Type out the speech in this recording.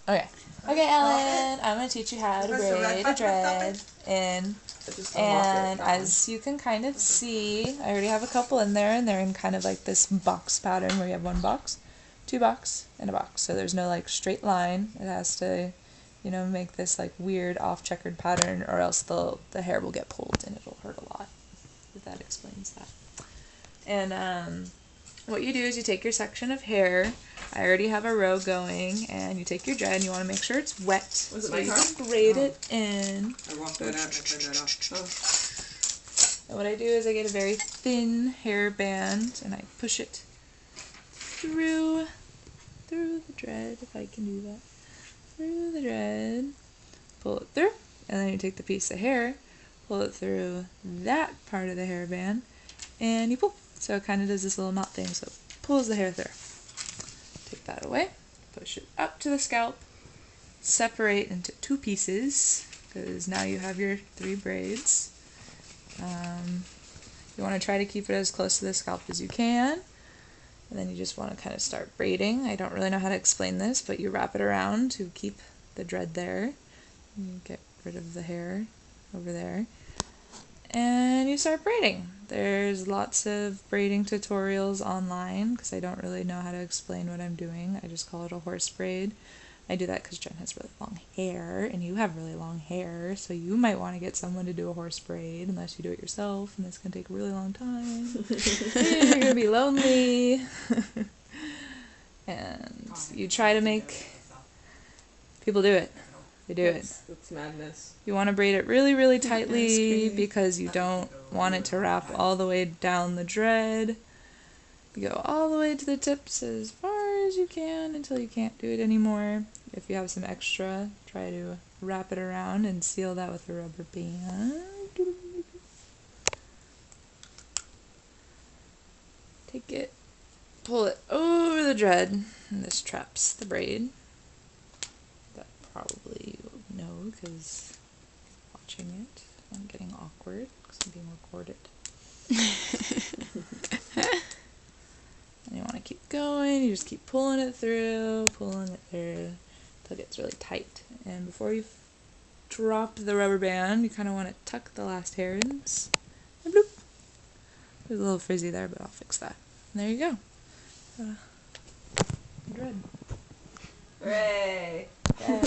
Okay. Okay, Ellen, I'm going to teach you how to braid a dread in, and as you can kind of see, I already have a couple in there, and they're in kind of like this box pattern where you have one box, two box, and a box. So there's no like straight line. It has to, you know, make this like weird off-checkered pattern, or else the hair will get pulled and it'll hurt a lot. If that explains that. And what you do is you take your section of hair. I already have a row going, and you take your dread and you want to make sure it's wet. Was it so my you card? can braid it in. I walked that out and I turned that off. And what I do is I get a very thin hair band and I push it through the dread, if I can do that. Through the dread, pull it through, and then you take the piece of hair, pull it through that part of the hairband, and you pull. So it kind of does this little knot thing, so it pulls the hair through. Take that away, push it up to the scalp, separate into two pieces, because now you have your 3 braids. You want to try to keep it as close to the scalp as you can, and then you just want to kind of start braiding. I don't really know how to explain this, but you wrap it around to keep the dread there. You get rid of the hair over there. And you start braiding. There's lots of braiding tutorials online because I don't really know how to explain what I'm doing. I just call it a horse braid. I do that because Jen has really long hair and you have really long hair, so you might want to get someone to do a horse braid unless you do it yourself, and it's going to take a really long time. You're going to be lonely. And you try to make people do it. They do it. It's madness. You want to braid it really, really tightly because you don't want it to wrap all the way down the dread. You go all the way to the tips as far as you can until you can't do it anymore. If you have some extra, try to wrap it around and seal that with a rubber band. Take it, pull it over the dread, and this traps the braid. That probably you know because watching it, I'm getting awkward because I'm being recorded. And you want to keep going, you just keep pulling it through until it gets really tight. And before you drop the rubber band, you kind of want to tuck the last hair in. And bloop. There's a little frizzy there, but I'll fix that. And there you go. Dread. Hooray! Yeah.